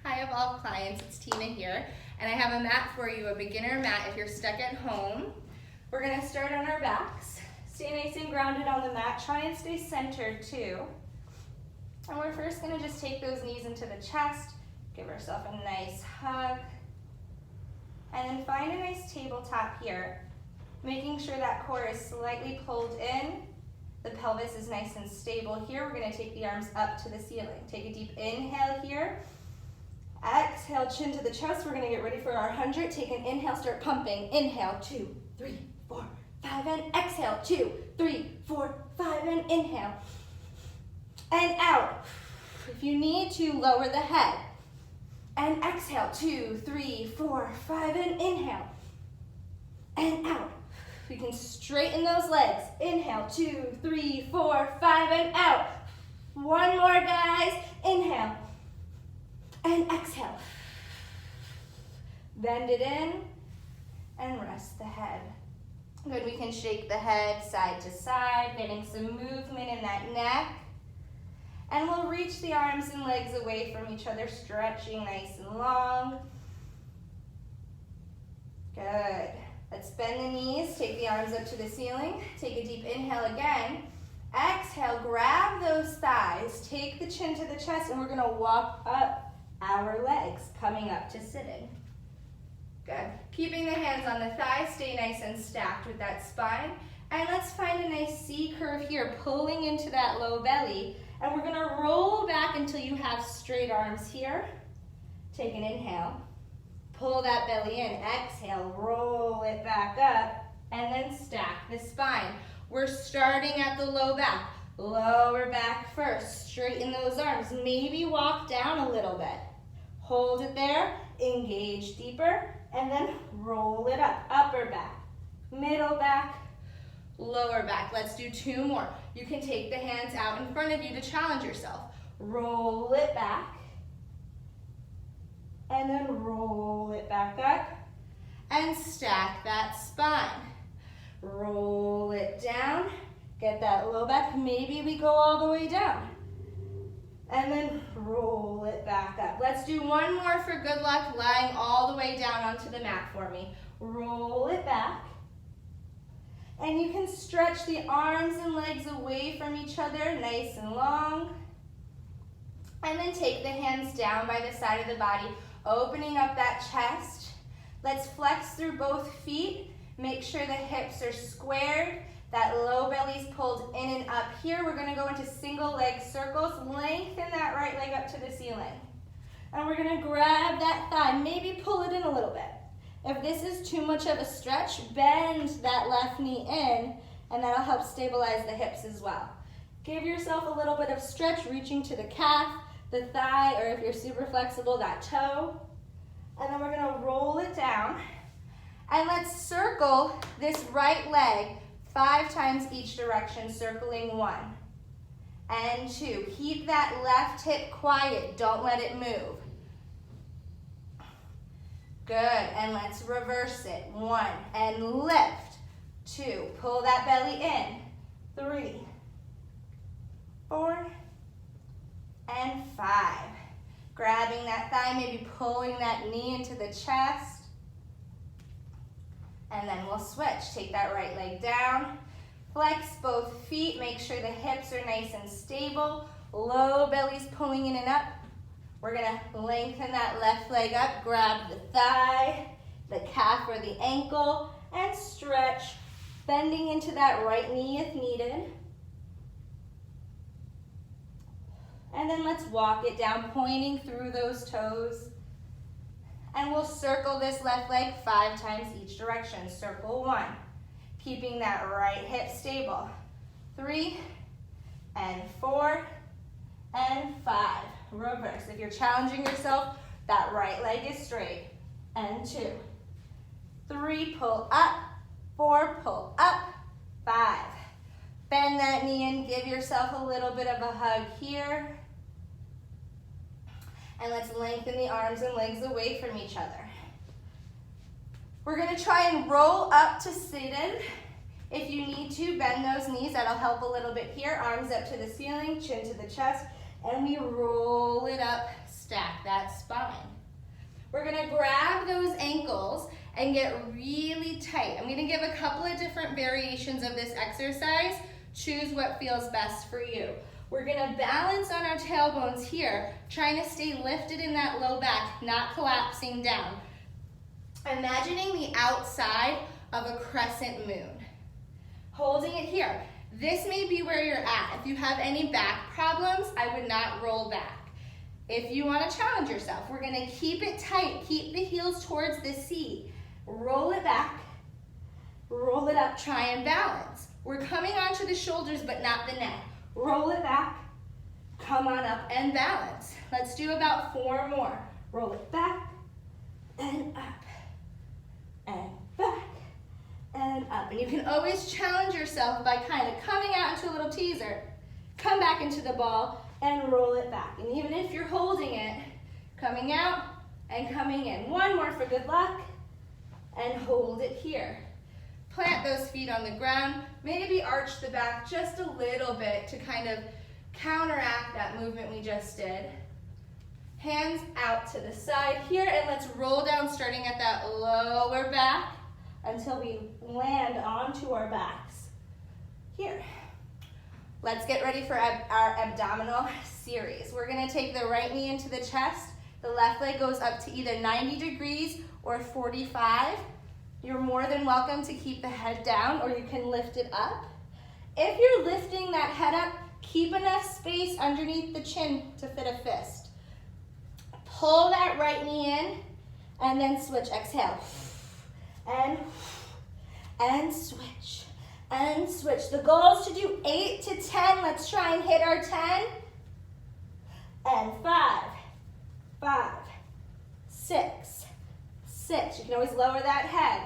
Hi of all clients, it's Tina here, and I have a mat for you, a beginner mat if you're stuck at home. We're gonna start on our backs. Stay nice and grounded on the mat. Try and stay centered too. And we're first gonna just take those knees into the chest, give ourselves a nice hug, and then find a nice tabletop here, making sure that core is slightly pulled in. The pelvis is nice and stable here. We're gonna take the arms up to the ceiling. Take a deep inhale here. Exhale, chin to the chest. We're gonna get ready for our 100. Take an inhale, start pumping. Inhale, 2, 3, 4, 5, and exhale, 2, 3, 4, 5, and inhale. And out. If you need to, lower the head. And exhale, 2, 3, 4, 5, and inhale. And out. We can straighten those legs. Inhale, 2, 3, 4, 5, and out. One more, guys. Inhale. And exhale. Bend it in and rest the head. Good, we can shake the head side to side, getting some movement in that neck. And we'll reach the arms and legs away from each other, stretching nice and long. Good. Let's bend the knees, take the arms up to the ceiling. Take a deep inhale again. Exhale, grab those thighs, take the chin to the chest, and we're gonna walk up our legs, coming up to sitting. Good. Keeping the hands on the thighs, stay nice and stacked with that spine. And let's find a nice C curve here, pulling into that low belly. And we're gonna roll back until you have straight arms here. Take an inhale. Pull that belly in. Exhale, roll it back up. And then stack the spine. We're starting at the low back. Lower back first. Straighten those arms. Maybe walk down a little bit. Hold it there, engage deeper, and then roll it up. Upper back, middle back, lower back. Let's do 2 more. You can take the hands out in front of you to challenge yourself. Roll it back, and then roll it back up, and stack that spine. Roll it down, get that low back. Maybe we go all the way down. And then roll it back up. Let's do 1 more for good luck, lying all the way down onto the mat for me. Roll it back. And you can stretch the arms and legs away from each other, nice and long. And then take the hands down by the side of the body, opening up that chest. Let's flex through both feet. Make sure the hips are squared. That low belly's pulled in and up here. We're gonna go into single leg circles. Lengthen that right leg up to the ceiling. And we're gonna grab that thigh, maybe pull it in a little bit. If this is too much of a stretch, bend that left knee in, and that'll help stabilize the hips as well. Give yourself a little bit of stretch, reaching to the calf, the thigh, or if you're super flexible, that toe. And then we're gonna roll it down. And let's circle this right leg 5 times each direction, circling 1 and 2. Keep that left hip quiet. Don't let it move. Good. And let's reverse it. 1 and lift. 2. Pull that belly in. 3, 4, and 5. Grabbing that thigh, maybe pulling that knee into the chest. And then we'll switch. Take that right leg down. Flex both feet. Make sure the hips are nice and stable. Low belly's pulling in and up. We're gonna lengthen that left leg up. Grab the thigh, the calf or the ankle, and stretch. Bending into that right knee if needed. And then let's walk it down, pointing through those toes. And we'll circle this left leg 5 times each direction. Circle 1, keeping that right hip stable. 3 and 4 and 5. Reverse. If you're challenging yourself, that right leg is straight. And 2, 3, pull up, 4, pull up, 5. Bend that knee in, give yourself a little bit of a hug here. And let's lengthen the arms and legs away from each other. We're gonna try and roll up to seated. If you need to, bend those knees. That'll help a little bit here. Arms up to the ceiling, chin to the chest, and we roll it up, stack that spine. We're gonna grab those ankles and get really tight. I'm gonna give a couple of different variations of this exercise. Choose what feels best for you. We're gonna balance on our tailbones here, trying to stay lifted in that low back, not collapsing down. Imagining the outside of a crescent moon. Holding it here. This may be where you're at. If you have any back problems, I would not roll back. If you want to challenge yourself, we're going to keep it tight. Keep the heels towards the seat. Roll it back. Roll it up. Try and balance. We're coming onto the shoulders, but not the neck. Roll it back. Come on up and balance. Let's do about 4 more. Roll it back and up and back and up. And you can always challenge yourself by kind of coming out into a little teaser. Come back into the ball and roll it back. And even if you're holding it, coming out and coming in. 1 more for good luck. And hold it here. Plant those feet on the ground. Maybe arch the back just a little bit to kind of counteract that movement we just did. Hands out to the side here, and let's roll down starting at that lower back until we land onto our backs. Here. Let's get ready for our abdominal series. We're gonna take the right knee into the chest. The left leg goes up to either 90 degrees or 45. You're more than welcome to keep the head down, or you can lift it up. If you're lifting that head up, keep enough space underneath the chin to fit a fist. Pull that right knee in, and then switch. Exhale. And switch. And switch. The goal is to do 8 to 10. Let's try and hit our 10. And 5, 6. You can always lower that head.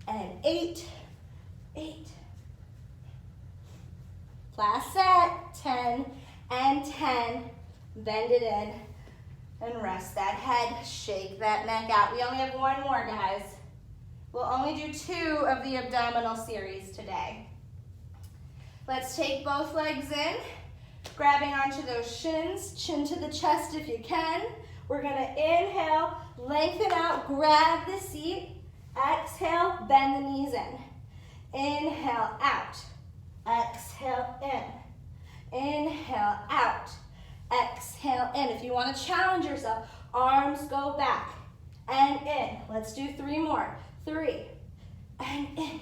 And 8. Last set. 10 and 10. Bend it in and rest that head. Shake that neck out. We only have 1 more, guys. We'll only do 2 of the abdominal series today. Let's take both legs in, grabbing onto those shins, chin to the chest if you can. We're gonna inhale, lengthen out, grab the seat. Exhale, bend the knees in. Inhale, out. Exhale, in. Inhale, out. Exhale, in. If you want to challenge yourself, arms go back and in. Let's do 3 more. 3 and in.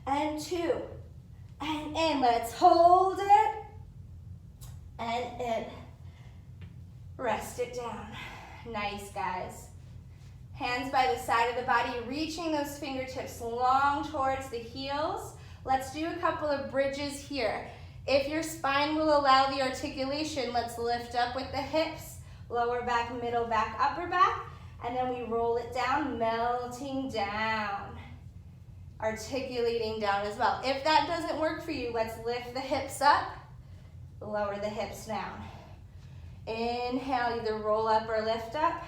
And 2 and in. Let's hold it and in. Rest it down. Nice, guys. Hands by the side of the body, reaching those fingertips long towards the heels. Let's do a couple of bridges here. If your spine will allow the articulation, let's lift up with the hips, lower back, middle back, upper back, and then we roll it down, melting down, articulating down as well. If that doesn't work for you, let's lift the hips up, lower the hips down. Inhale, either roll up or lift up.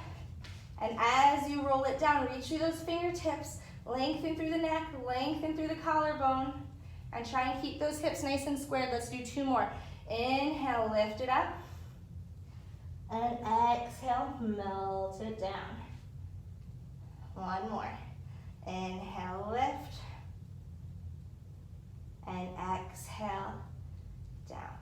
And as you roll it down, reach through those fingertips, lengthen through the neck, lengthen through the collarbone, and try and keep those hips nice and squared. Let's do 2 more. Inhale, lift it up. And exhale, melt it down. 1 more. Inhale, lift. And exhale, down.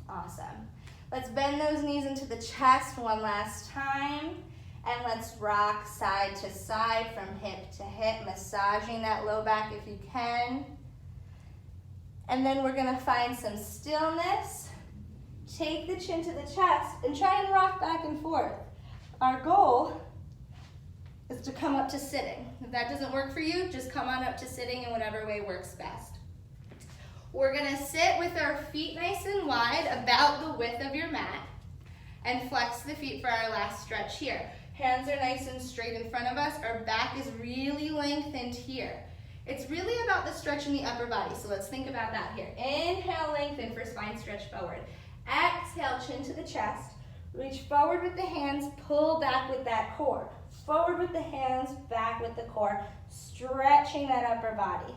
Awesome. Let's bend those knees into the chest 1 last time. And let's rock side to side from hip to hip, massaging that low back if you can. And then we're gonna find some stillness. Take the chin to the chest and try and rock back and forth. Our goal is to come up to sitting. If that doesn't work for you, just come on up to sitting in whatever way works best. We're gonna sit with our feet nice and wide, about the width of your mat, and flex the feet for our last stretch here. Hands are nice and straight in front of us. Our back is really lengthened here. It's really about the stretch in the upper body, so let's think about that here. Inhale, lengthen for spine stretch forward. Exhale, chin to the chest. Reach forward with the hands, pull back with that core. Forward with the hands, back with the core, stretching that upper body.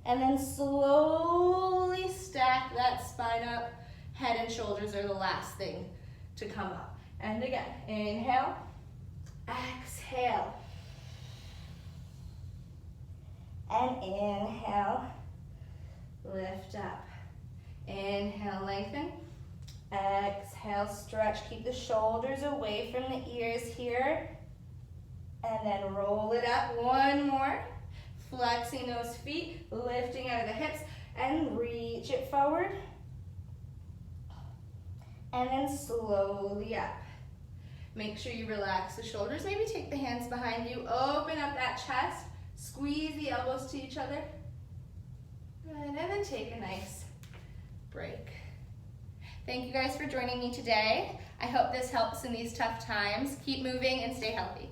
And then slowly stack that spine up. Head and shoulders are the last thing to come up. And again, inhale, exhale. And inhale, lift up. Inhale, lengthen. Exhale, stretch. Keep the shoulders away from the ears here. And then roll it up. One more. Flexing those feet, lifting out of the hips, and reach it forward. And then slowly up. Make sure you relax the shoulders. Maybe take the hands behind you. Open up that chest. Squeeze the elbows to each other. And then take a nice break. Thank you guys for joining me today. I hope this helps in these tough times. Keep moving and stay healthy.